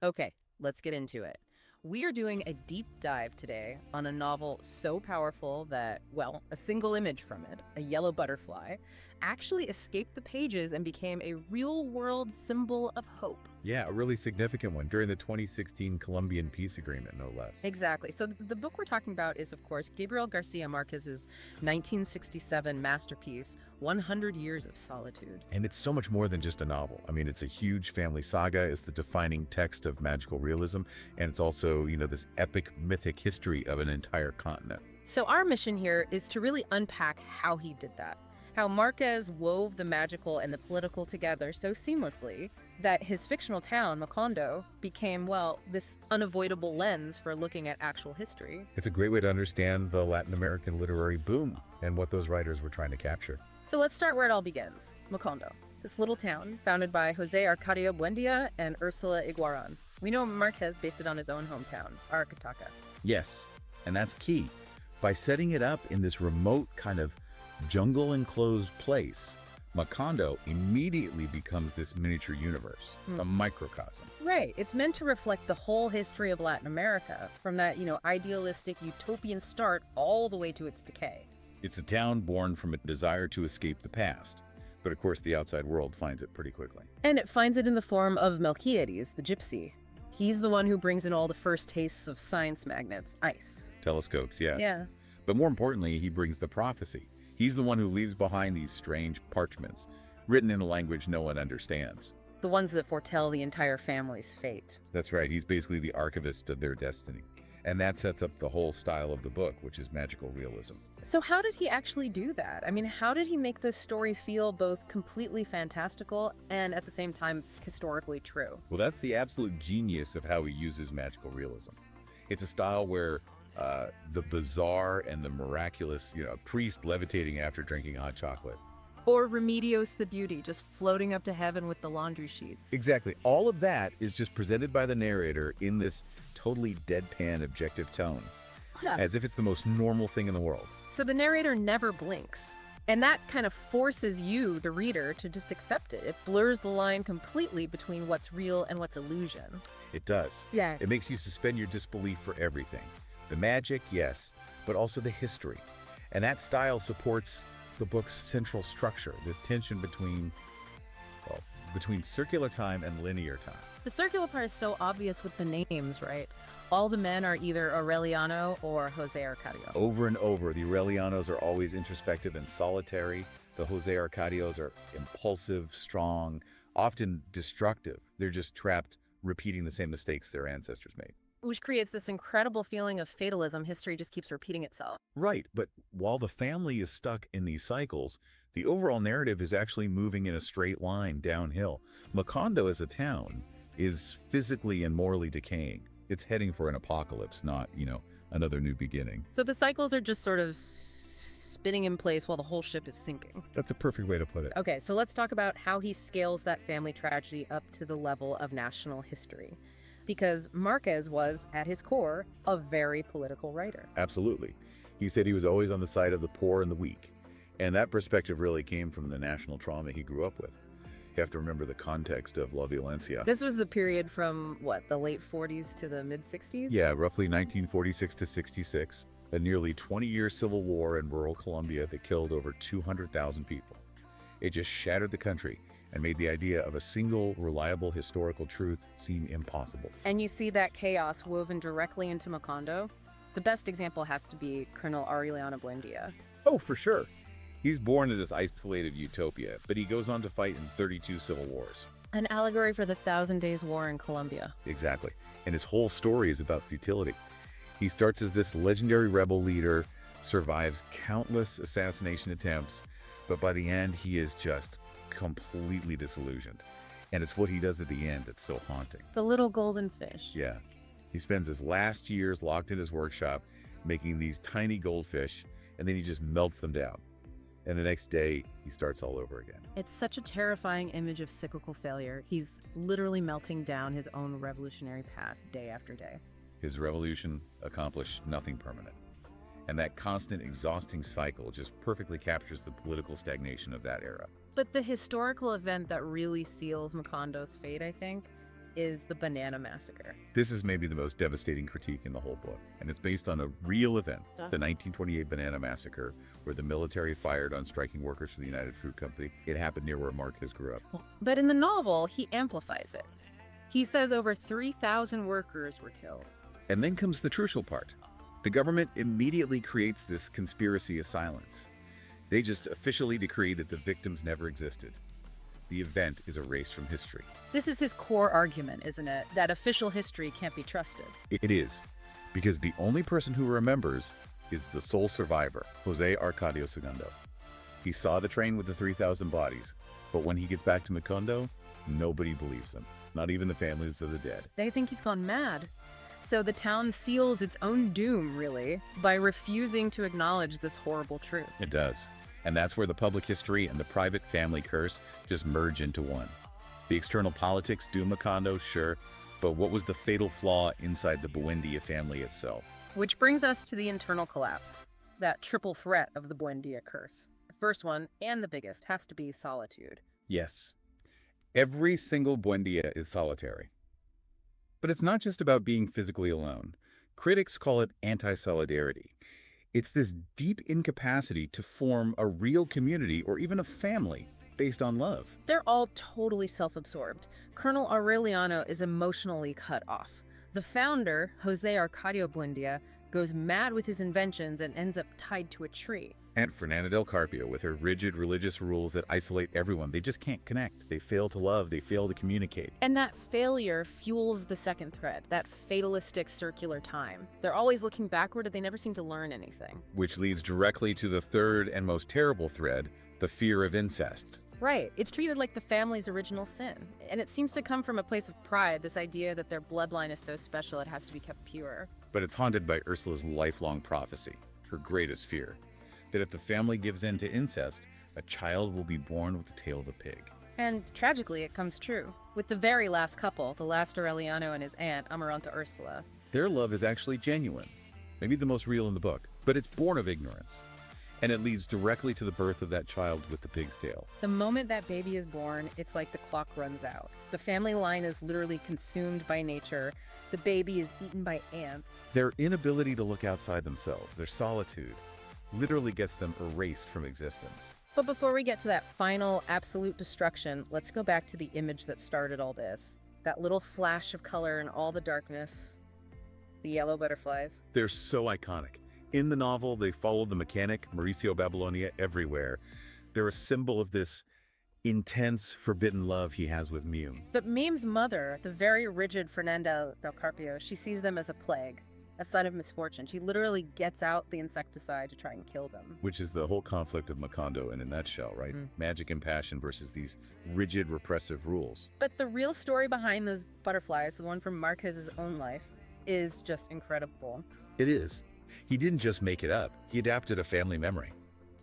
Okay, let's get into it. We are doing a deep dive today on a novel so powerful that, well, a single image from it, a yellow butterfly, actually escaped the pages and became a real world symbol of hope. Yeah, a really significant one during the 2016 Colombian peace agreement, no less. Exactly. So the book we're talking about is, of course, Gabriel Garcia Marquez's 1967 masterpiece, 100 Years of Solitude. And it's so much more than just a novel. I mean, it's a huge family saga. It's the defining text of magical realism. And it's also, this epic mythic history of an entire continent. So our mission here is to really unpack how he did that. How Marquez wove the magical and the political together so seamlessly that his fictional town, Macondo, became, well, this unavoidable lens for looking at actual history. It's a great way to understand the Latin American literary boom and what those writers were trying to capture. So let's start where it all begins. Macondo, this little town founded by Jose Arcadio Buendía and Ursula Iguaran. We know Marquez based it on his own hometown, Aracataca. Yes, and that's key. By setting it up in this remote kind of jungle-enclosed place, Macondo immediately becomes this miniature universe, a microcosm. Right. It's meant to reflect the whole history of Latin America, from that, idealistic utopian start all the way to its decay. It's a town born from a desire to escape the past, but of course the outside world finds it pretty quickly. And it finds it in the form of Melquiades, the gypsy. He's the one who brings in all the first tastes of science magnets, ice. Telescopes, yeah. Yeah. But more importantly, he brings the prophecy. He's the one who leaves behind these strange parchments, written in a language no one understands. The ones that foretell the entire family's fate. That's right, he's basically the archivist of their destiny. And that sets up the whole style of the book, which is magical realism. So how did he actually do that? I mean, how did he make this story feel both completely fantastical and at the same time historically true? Well, that's the absolute genius of how he uses magical realism. It's a style where the bizarre and the miraculous, a priest levitating after drinking hot chocolate. Or Remedios the beauty, just floating up to heaven with the laundry sheets. Exactly. All of that is just presented by the narrator in this totally deadpan, objective tone, as if it's the most normal thing in the world. So the narrator never blinks. And that kind of forces you, the reader, to just accept it. It blurs the line completely between what's real and what's illusion. It does. Yeah. It makes you suspend your disbelief for everything. The magic, yes, but also the history. And that style supports the book's central structure, this tension between circular time and linear time. The circular part is so obvious with the names, right? All the men are either Aureliano or Jose Arcadio. Over and over, the Aurelianos are always introspective and solitary. The Jose Arcadios are impulsive, strong, often destructive. They're just trapped repeating the same mistakes their ancestors made. Which creates this incredible feeling of fatalism. History just keeps repeating itself. Right, but while the family is stuck in these cycles, the overall narrative is actually moving in a straight line downhill. Macondo as a town is physically and morally decaying. It's heading for an apocalypse, not, another new beginning. So the cycles are just sort of spinning in place while the whole ship is sinking. That's a perfect way to put it. Okay, so let's talk about how he scales that family tragedy up to the level of national history. Because Marquez was, at his core, a very political writer. Absolutely. He said he was always on the side of the poor and the weak. And that perspective really came from the national trauma he grew up with. You have to remember the context of La Violencia. This was the period from, the late 40s to the mid-60s? Yeah, roughly 1946 to 66. A nearly 20-year civil war in rural Colombia that killed over 200,000 people. It just shattered the country and made the idea of a single, reliable historical truth seem impossible. And you see that chaos woven directly into Macondo? The best example has to be Colonel Aureliano Buendía. Oh, for sure. He's born in this isolated utopia, but he goes on to fight in 32 civil wars. An allegory for the Thousand Days War in Colombia. Exactly. And his whole story is about futility. He starts as this legendary rebel leader, survives countless assassination attempts, but by the end, he is just completely disillusioned. And it's what he does at the end that's so haunting. The little golden fish. Yeah. He spends his last years locked in his workshop making these tiny goldfish, and then he just melts them down. And the next day, he starts all over again. It's such a terrifying image of cyclical failure. He's literally melting down his own revolutionary past day after day. His revolution accomplished nothing permanent. And that constant, exhausting cycle just perfectly captures the political stagnation of that era. But the historical event that really seals Macondo's fate, I think, is the Banana Massacre. This is maybe the most devastating critique in the whole book, and it's based on a real event, the 1928 Banana Massacre, where the military fired on striking workers for the United Fruit Company. It happened near where Marquez grew up. But in the novel, he amplifies it. He says over 3,000 workers were killed. And then comes the crucial part. The government immediately creates this conspiracy of silence. They just officially decree that the victims never existed. The event is erased from history. This is his core argument, isn't it? That official history can't be trusted. It is, because the only person who remembers is the sole survivor, Jose Arcadio Segundo. He saw the train with the 3,000 bodies, but when he gets back to Macondo, nobody believes him, not even the families of the dead. They think he's gone mad. So the town seals its own doom, really, by refusing to acknowledge this horrible truth. It does. And that's where the public history and the private family curse just merge into one. The external politics doom Macondo, sure, but what was the fatal flaw inside the Buendía family itself? Which brings us to the internal collapse, that triple threat of the Buendía curse. The first one, and the biggest, has to be solitude. Yes. Every single Buendía is solitary. But it's not just about being physically alone. Critics call it anti-solidarity. It's this deep incapacity to form a real community or even a family based on love. They're all totally self-absorbed. Colonel Aureliano is emotionally cut off. The founder, Jose Arcadio Buendía, goes mad with his inventions and ends up tied to a tree. Aunt Fernanda del Carpio, with her rigid religious rules that isolate everyone, they just can't connect. They fail to love, they fail to communicate. And that failure fuels the second thread, that fatalistic circular time. They're always looking backward and they never seem to learn anything. Which leads directly to the third and most terrible thread, the fear of incest. Right. It's treated like the family's original sin. And it seems to come from a place of pride, this idea that their bloodline is so special it has to be kept pure. But it's haunted by Ursula's lifelong prophecy, her greatest fear, that if the family gives in to incest, a child will be born with the tail of a pig. And tragically, it comes true. With the very last couple, the last Aureliano and his aunt, Amaranta Ursula. Their love is actually genuine, maybe the most real in the book, but it's born of ignorance. And it leads directly to the birth of that child with the pig's tail. The moment that baby is born, it's like the clock runs out. The family line is literally consumed by nature. The baby is eaten by ants. Their inability to look outside themselves, their solitude, literally gets them erased from existence. But before we get to that final absolute destruction, let's go back to the image that started all this. That little flash of color in all the darkness. The yellow butterflies. They're so iconic. In the novel, they follow the mechanic, Mauricio Babylonia, everywhere. They're a symbol of this intense, forbidden love he has with Mew. But Meme's mother, the very rigid Fernanda del Carpio, she sees them as a plague, a sign of misfortune. She literally gets out the insecticide to try and kill them. Which is the whole conflict of Macondo in a nutshell, right? Magic and passion versus these rigid, repressive rules. But the real story behind those butterflies, the one from Marquez's own life, is just incredible. It is. He didn't just make it up. He adapted a family memory.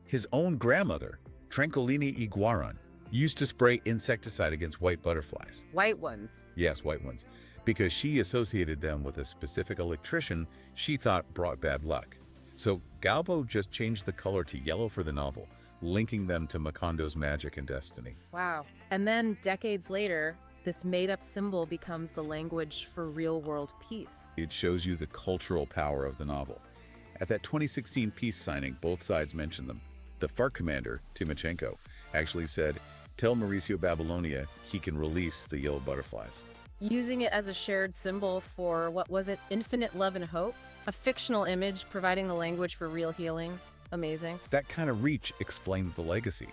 His own grandmother, Tranquillini Iguaran, used to spray insecticide against white butterflies. White ones. Yes, white ones. Because she associated them with a specific electrician she thought brought bad luck. So Galbo just changed the color to yellow for the novel, linking them to Macondo's magic and destiny. Wow. And then decades later, this made-up symbol becomes the language for real-world peace. It shows you the cultural power of the novel. At that 2016 peace signing, both sides mentioned them. The FARC commander, Timochenko, actually said, "Tell Mauricio Babylonia he can release the yellow butterflies." Using it as a shared symbol for, what was it, infinite love and hope? A fictional image providing the language for real healing. Amazing. That kind of reach explains the legacy.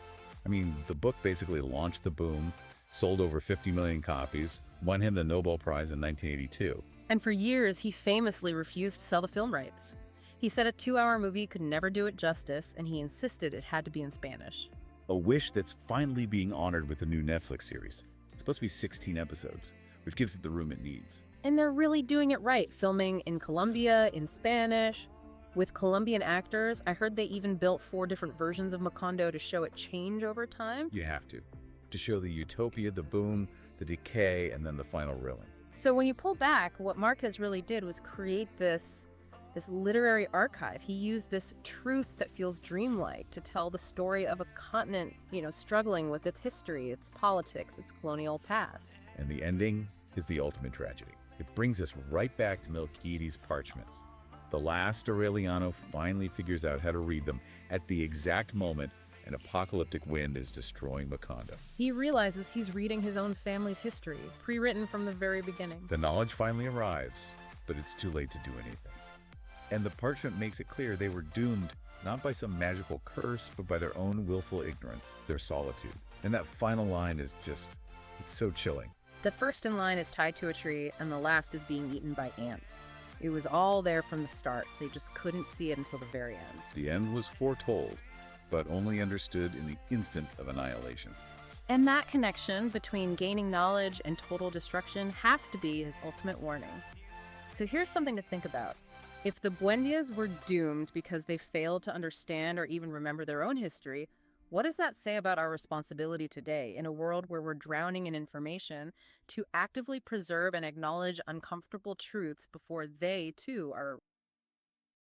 I mean, the book basically launched the boom, sold over 50 million copies, won him the Nobel Prize in 1982. And for years, he famously refused to sell the film rights. He said a 2-hour movie could never do it justice, and he insisted it had to be in Spanish. A wish that's finally being honored with the new Netflix series. It's supposed to be 16 episodes, which gives it the room it needs. And they're really doing it right, filming in Colombia, in Spanish. With Colombian actors, I heard they even built 4 different versions of Macondo to show it change over time. You have to show the utopia, the boom, the decay, and then the final ruin. So when you pull back, what Marquez really did was create this literary archive. He used this truth that feels dreamlike to tell the story of a continent, struggling with its history, its politics, its colonial past. And the ending is the ultimate tragedy. It brings us right back to Milkiades' parchments. The last Aureliano finally figures out how to read them at the exact moment an apocalyptic wind is destroying Macondo. He realizes he's reading his own family's history, pre-written from the very beginning. The knowledge finally arrives, but it's too late to do anything. And the parchment makes it clear they were doomed not by some magical curse, but by their own willful ignorance, their solitude. And that final line is just, it's so chilling. The first in line is tied to a tree, and the last is being eaten by ants. It was all there from the start. They just couldn't see it until the very end. The end was foretold, but only understood in the instant of annihilation. And that connection between gaining knowledge and total destruction has to be his ultimate warning. So here's something to think about. If the Buendias were doomed because they failed to understand or even remember their own history, what does that say about our responsibility today in a world where we're drowning in information to actively preserve and acknowledge uncomfortable truths before they, too, are